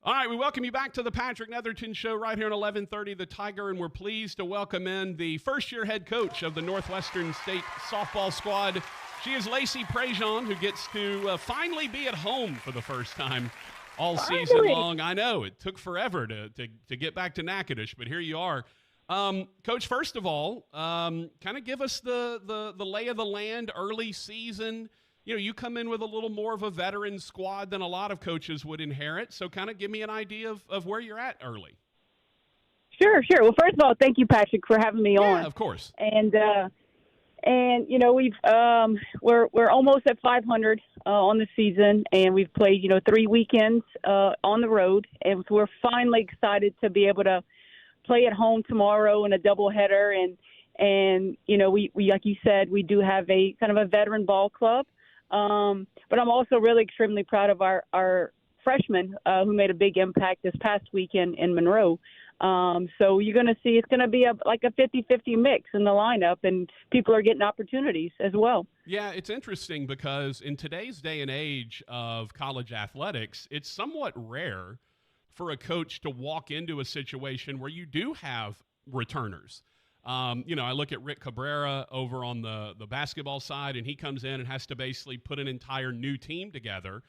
All right, we welcome you back to the Patrick Netherton Show right here on 1130 The Tiger, and we're pleased to welcome in the first-year head coach of the Northwestern State softball squad. She is Lacy Prejean, who gets to finally be at home for the first time all season long. I know, it took forever to get back to Natchitoches, but here you are. Coach, first of all, kind of give us the lay of the land early season. You know, you come in with a little more of a veteran squad than a lot of coaches would inherit. So kind of give me an idea of where you're at early. Sure. Well, first of all, thank you, Patrick, for having me on. Yeah, of course. And you know, we're almost at 500 on the season, and we've played 3 weekends on the road, and so we're finally excited to be able to play at home tomorrow in a doubleheader. And you know, we like you said, we do have a kind of a veteran ball club. But I'm also really extremely proud of our freshmen who made a big impact this past weekend in Monroe. So you're going to see it's going to be like a 50-50 mix in the lineup, and people are getting opportunities as well. Yeah, it's interesting because in today's day and age of college athletics, it's somewhat rare for a coach to walk into a situation where you do have returners. I look at Rick Cabrera over on the basketball side, and he comes in and has to basically put an entire new team together.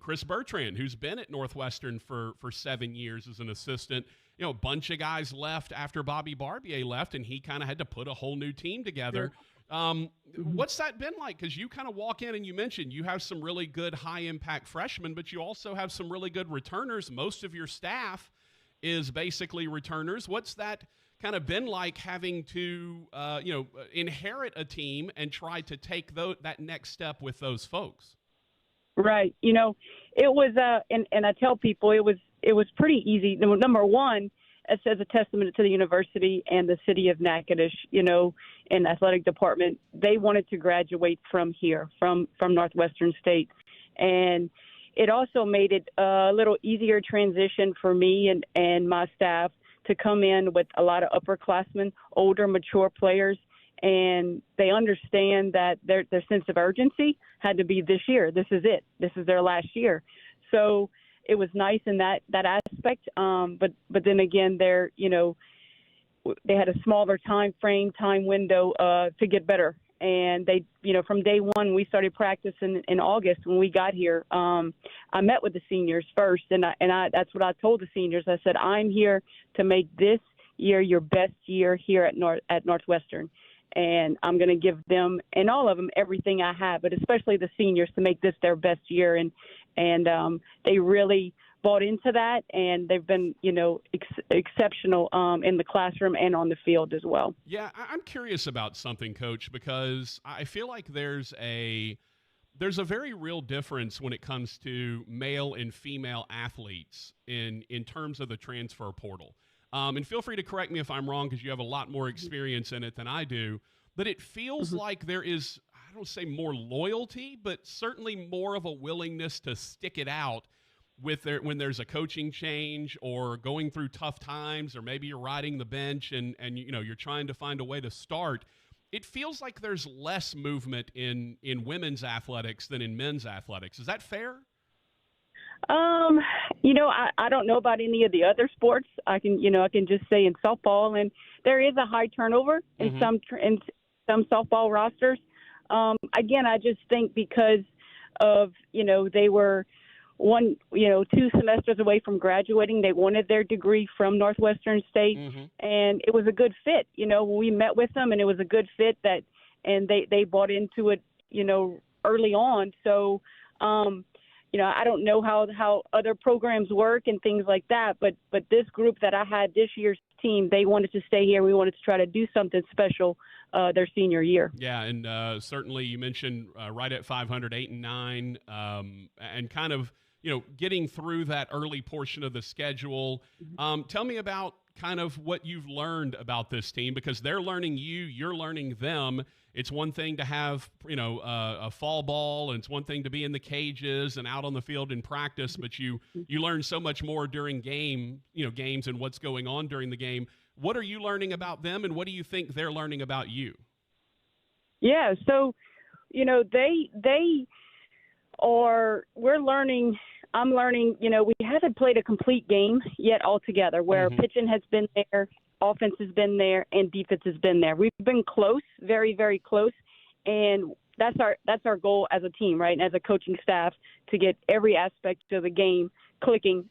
Chris Bertrand, who's been at Northwestern for 7 years as an assistant, a bunch of guys left after Bobby Barbier left, and he kind of had to put a whole new team together. What's that been like? Because you kind of walk in and you mentioned you have some really good high-impact freshmen, but you also have some really good returners. Most of your staff is basically returners. What's that kind of been like having to, inherit a team and try to take that next step with those folks? Right. It was, and I tell people it was pretty easy. Number one, it says a testament to the university and the city of Natchitoches, and athletic department. They wanted to graduate from here, from Northwestern State. And it also made it a little easier transition for me and my staff to come in with a lot of upperclassmen, older, mature players, and they understand that their sense of urgency had to be this year. This is it. This is their last year. So it was nice in that aspect. But then again, they had a smaller time window to get better. And they, from day one, we started practicing in August when we got here. I met with the seniors first, and I that's what I told the seniors. I said, I'm here to make this year your best year here at Northwestern. And I'm going to give them, and all of them, everything I have, but especially the seniors, to make this their best year. And they really bought into that, and they've been, exceptional in the classroom and on the field as well. Yeah, I'm curious about something, Coach, because I feel like there's a very real difference when it comes to male and female athletes in terms of the transfer portal. And feel free to correct me if I'm wrong, because you have a lot more experience in it than I do. But it feels like there is, I don't say more loyalty, but certainly more of a willingness to stick it out when there's a coaching change or going through tough times, or maybe you're riding the bench and you're trying to find a way to start. It feels like there's less movement in women's athletics than in men's athletics. Is that fair? I don't know about any of the other sports. I can just say in softball, and there is a high turnover in some softball rosters. Again, I just think because of, they were 2 semesters away from graduating. They wanted their degree from Northwestern State, and it was a good fit. We met with them, and it was a good fit and they bought into it, early on. So, I don't know how other programs work and things like that, but this group that I had this year's team, they wanted to stay here. We wanted to try to do something special their senior year. Yeah, and certainly you mentioned right at 500, 8-9, and kind of getting through that early portion of the schedule. Tell me about kind of what you've learned about this team, because they're learning you, you're learning them. It's one thing to have, a fall ball, and it's one thing to be in the cages and out on the field in practice, but you learn so much more during games and what's going on during the game. What are you learning about them, and what do you think they're learning about you? Yeah, so, we're learning I'm learning, we haven't played a complete game yet altogether where pitching has been there, offense has been there, and defense has been there. We've been close, very, very close, and that's our goal as a team, right, and as a coaching staff to get every aspect of the game clicking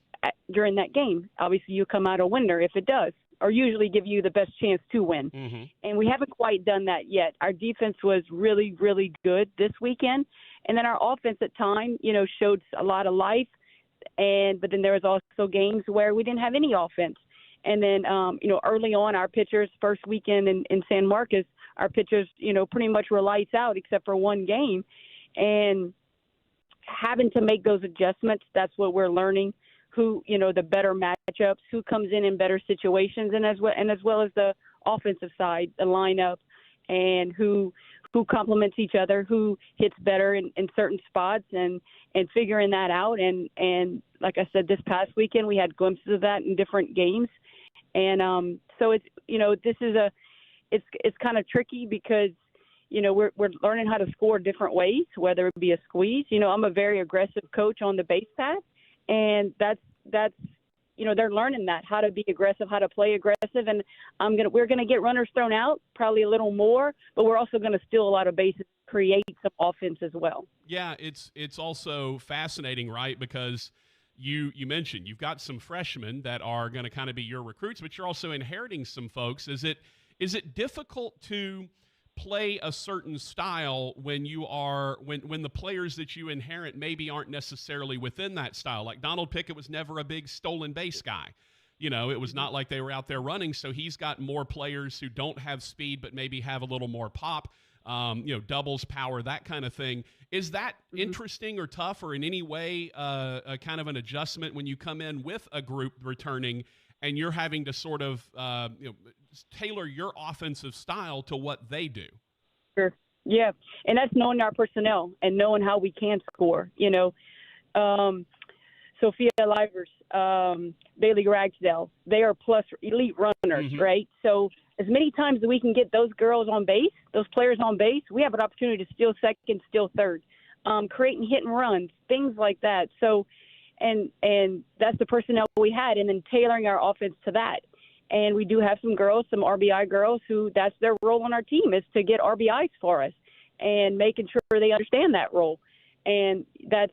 during that game. Obviously, you come out a winner if it does, or usually give you the best chance to win. And we haven't quite done that yet. Our defense was really, really good this weekend. And then our offense at time, showed a lot of life. But then there was also games where we didn't have any offense. And then, early on, our pitchers, first weekend in San Marcos, our pitchers, pretty much were lights out except for one game. And having to make those adjustments, that's what we're learning. Who, the better matchups, who comes in better situations, and as well as the offensive side, the lineup, and who complements each other, who hits better in certain spots, and figuring that out. And like I said, this past weekend we had glimpses of that in different games. And so it's this is it's kind of tricky because we're learning how to score different ways, whether it be a squeeze. I'm a very aggressive coach on the base path. And that's they're learning that, how to be aggressive, how to play aggressive. And we're gonna get runners thrown out, probably a little more, but we're also gonna steal a lot of bases, create some offense as well. Yeah, it's also fascinating, right? Because you mentioned you've got some freshmen that are going to kind of be your recruits, but you're also inheriting some folks. Is it difficult to play a certain style when the players that you inherit maybe aren't necessarily within that style? Like Donald Pickett was never a big stolen base guy. It was not like they were out there running. So he's got more players who don't have speed, but maybe have a little more pop, doubles, power, that kind of thing. Is that interesting or tough, or in any way a kind of an adjustment when you come in with a group returning and you're having to sort of tailor your offensive style to what they do? Sure. Yeah. And that's knowing our personnel and knowing how we can score. Sophia Livers, Bailey Ragsdale, they are plus elite runners, right? So as many times as we can get those girls on base, those players on base, we have an opportunity to steal second, steal third, creating hit and runs, things like that. So, and that's the personnel we had, and then tailoring our offense to that. And we do have some girls, some RBI girls, who that's their role on our team, is to get RBIs for us and making sure they understand that role. And that's,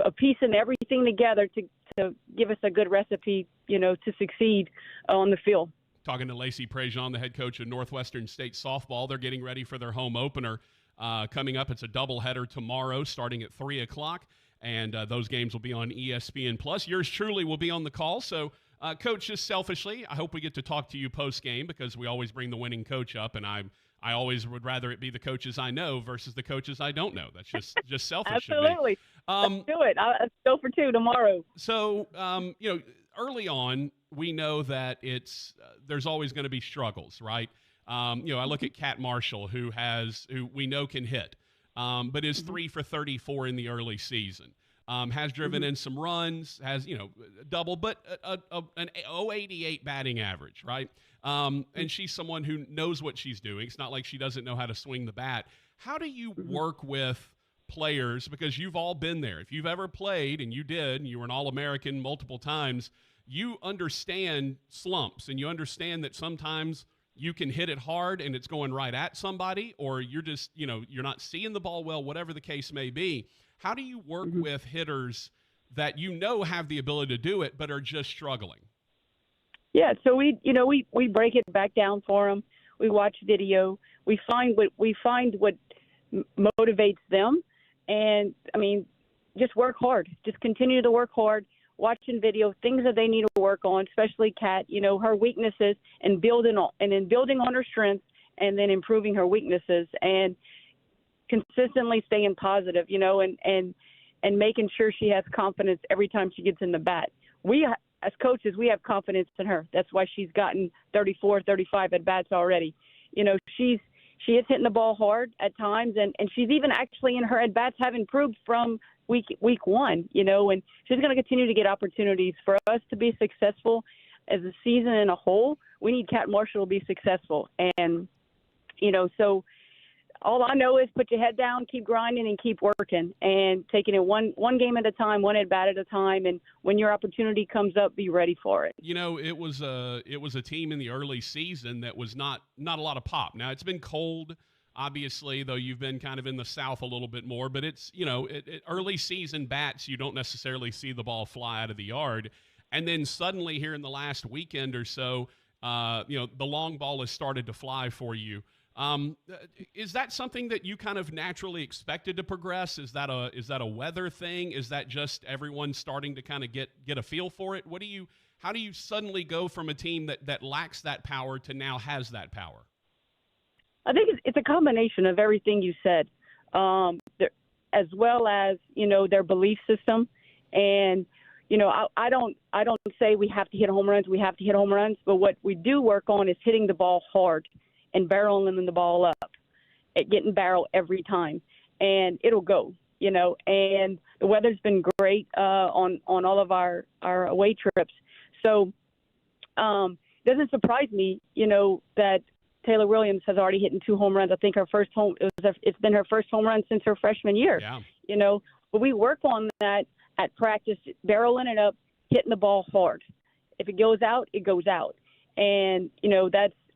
a piece in everything together to give us a good recipe, to succeed on the field. Talking to Lacy Prejean, the head coach of Northwestern State softball. They're getting ready for their home opener coming up. It's a doubleheader tomorrow starting at 3 o'clock, and those games will be on ESPN+. Yours truly will be on the call, so Coach, just selfishly, I hope we get to talk to you post-game because we always bring the winning coach up, and I always would rather it be the coaches I know versus the coaches I don't know. That's just selfish. Absolutely. Let's do it. Let's go for 2 tomorrow. So, early on, we know that there's always going to be struggles, right? I look at Kat Marshall, who we know can hit, but is 3 for 34 in the early season. Has driven in some runs, has, double, but an 088 batting average, right? And she's someone who knows what she's doing. It's not like she doesn't know how to swing the bat. How do you work with players? Because you've all been there. If you've ever played, and you did, and you were an All-American multiple times, you understand slumps, and you understand that sometimes you can hit it hard and it's going right at somebody, or you're just, you're not seeing the ball well, whatever the case may be. How do you work with hitters that have the ability to do it but are just struggling? Yeah, so we break it back down for them. We watch video. We find what motivates them, and just work hard. Just continue to work hard. Watching video, things that they need to work on, especially Kat. Her weaknesses, and building on her strengths, and then improving her weaknesses, and consistently staying positive, and making sure she has confidence every time she gets in the bat. We, as coaches, we have confidence in her. That's why she's gotten 34, 35 at bats already. She is hitting the ball hard at times, and she's even actually in her at bats have improved from week 1, and she's going to continue to get opportunities. For us to be successful as a season in a whole, we need Kat Marshall to be successful. And, so all I know is put your head down, keep grinding, and keep working, and taking it one game at a time, one at bat at a time. And when your opportunity comes up, be ready for it. You know, it was a team in the early season that was not a lot of pop. Now it's been cold, obviously, though you've been kind of in the South a little bit more. But it's, you know, early season bats, you don't necessarily see the ball fly out of the yard, and then suddenly here in the last weekend or so, you know, the long ball has started to fly for you. Is that something that you kind of naturally expected to progress? Is that a weather thing? Is that just everyone starting to kind of get a feel for it? How do you suddenly go from a team that lacks that power to now has that power? I think it's a combination of everything you said, as well as, you know, their belief system. And, you know, I don't say we have to hit home runs. We have to hit home runs. But what we do work on is hitting the ball hard and barreling the ball up, at getting barrel every time, and it'll go, you know. And the weather's been great on all of our away trips, so it doesn't surprise me, you know, that Taylor Williams has already hit 2 home runs. I think it's been her first home run since her freshman year. Yeah. You know, but we work on that at practice, barreling it up, hitting the ball hard. If it goes out, it goes out, and you know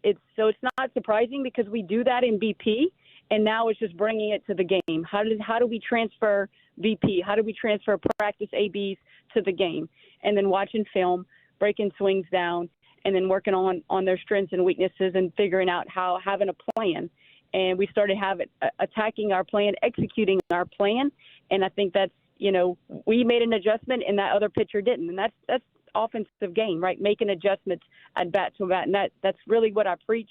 it's not surprising because we do that in BP, and now it's just bringing it to the game. How do we transfer BP? How do we transfer practice ABs to the game? And then watching film, breaking swings down, and then working on their strengths and weaknesses and figuring out having a plan. And we started attacking our plan, executing our plan, and I think that's, you know, we made an adjustment and that other pitcher didn't, and that's offensive game, right? Making adjustments at bat to bat, and that's really what I preach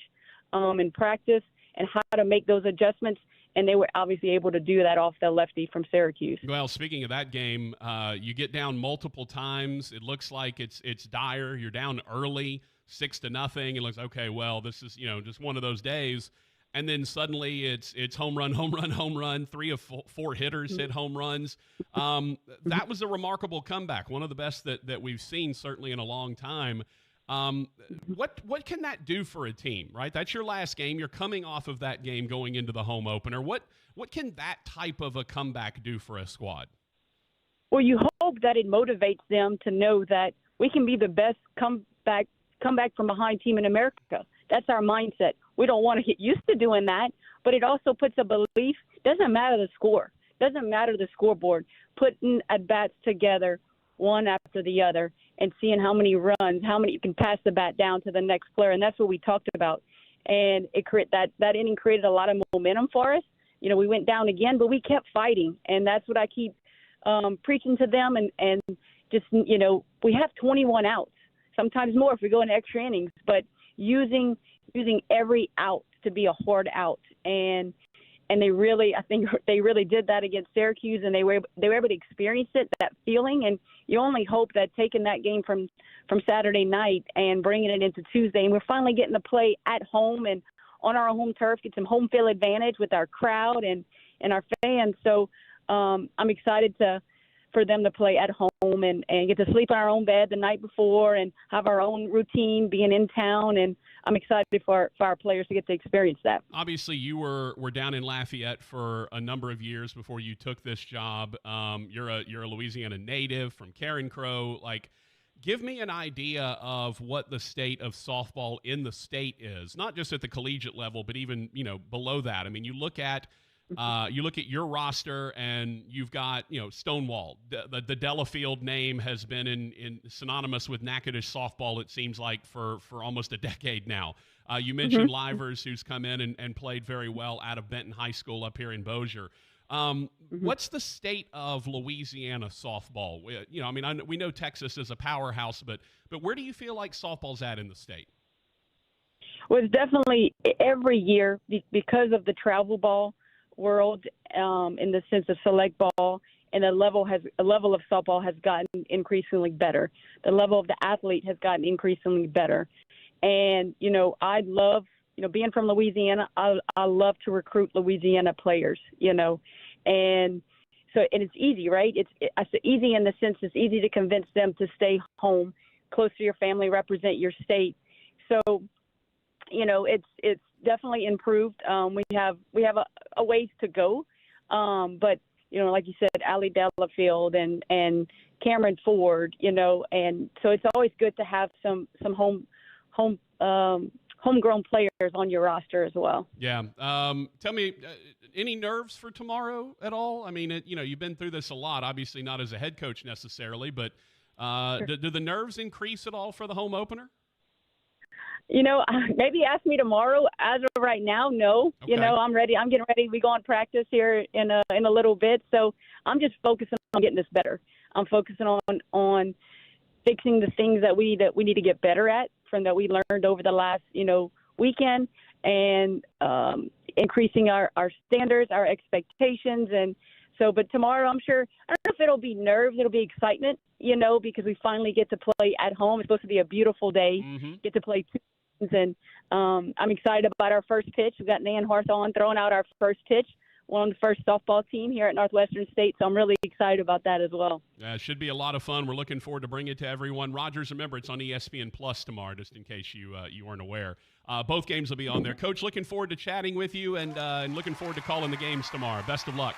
in practice, and how to make those adjustments. And they were obviously able to do that off the lefty from Syracuse. Well, speaking of that game, you get down multiple times. It looks like it's dire. You're down early, 6-0. It looks, okay, well, this is, you know, just one of those days. And then suddenly it's home run, home run, home run. 3 of 4 hitters hit home runs. That was a remarkable comeback, one of the best that we've seen certainly in a long time. What can that do for a team, right? That's your last game. You're coming off of that game going into the home opener. What can that type of a comeback do for a squad? Well, you hope that it motivates them to know that we can be the best comeback from behind team in America. That's our mindset. We don't want to get used to doing that, but it also puts a belief. Doesn't matter the score. Doesn't matter the scoreboard. Putting at-bats together, one after the other, and seeing how many runs, how many you can pass the bat down to the next player, and that's what we talked about. And that inning created a lot of momentum for us. You know, we went down again, but we kept fighting, and that's what I keep preaching to them. And just, you know, we have 21 outs, sometimes more if we go into extra innings, but using every out to be a hard out, and I think they really did that against Syracuse, and they were able to experience that feeling. And you only hope that taking that game from Saturday night and bringing it into Tuesday, and we're finally getting to play at home and on our home turf, get some home field advantage with our crowd and our fans. So I'm excited for them to play at home and get to sleep in our own bed the night before and have our own routine being in town. And I'm excited for our players to get to experience that. Obviously, you were down in Lafayette for a number of years before you took this job. You're a Louisiana native from Karen Crow. Like, give me an idea of what the state of softball in the state is, not just at the collegiate level, but even, you know, below that. I mean, you look at your roster, and you've got, you know, Stonewall. The Delafield name has been in synonymous with Natchitoches softball, it seems like, for almost a decade now. You mentioned Livers, who's come in and played very well out of Benton High School up here in Bossier. What's the state of Louisiana softball? You know, I mean, we know Texas is a powerhouse, but where do you feel like softball's at in the state? Well, it's definitely every year because of the travel ball world, in the sense of select ball, and the level of softball has gotten increasingly better. The level of the athlete has gotten increasingly better. And, you know, I love, you know, being from Louisiana, I love to recruit Louisiana players, you know, and it's easy, right? It's easy in the sense it's easy to convince them to stay home, close to your family, represent your state. So, you know, it's definitely improved. We have a ways to go, but like you said, Ali Delafield and Cameron Ford, and so it's always good to have some homegrown players on your roster as well. Yeah. Tell me, any nerves for tomorrow at all? I mean, you've been through this a lot, obviously not as a head coach necessarily, but Sure. do the nerves increase at all for the home opener? Maybe ask me tomorrow. As of right now, no. Okay. I'm ready. I'm getting ready. We go on practice here in a little bit, so I'm just focusing on getting this better. I'm focusing on fixing the things that we need to get better at from that we learned over the last weekend, and increasing our standards, our expectations, and so. But tomorrow, I'm sure. I don't know if it'll be nerves. It'll be excitement. Because we finally get to play at home. It's supposed to be a beautiful day. Mm-hmm. Get to play 2 games, and I'm excited about our first pitch. We've got Nan Hawthorne throwing out our first pitch. We're on the first softball team here at Northwestern State, so I'm really excited about that as well. It should be a lot of fun. We're looking forward to bringing it to everyone. Rogers, remember, it's on ESPN Plus tomorrow, just in case you weren't aware. Both games will be on there. Coach, looking forward to chatting with you and looking forward to calling the games tomorrow. Best of luck.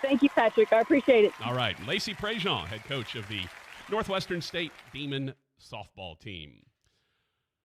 Thank you, Patrick. I appreciate it. All right. Lacy Prejean, head coach of the Northwestern State Demon softball team.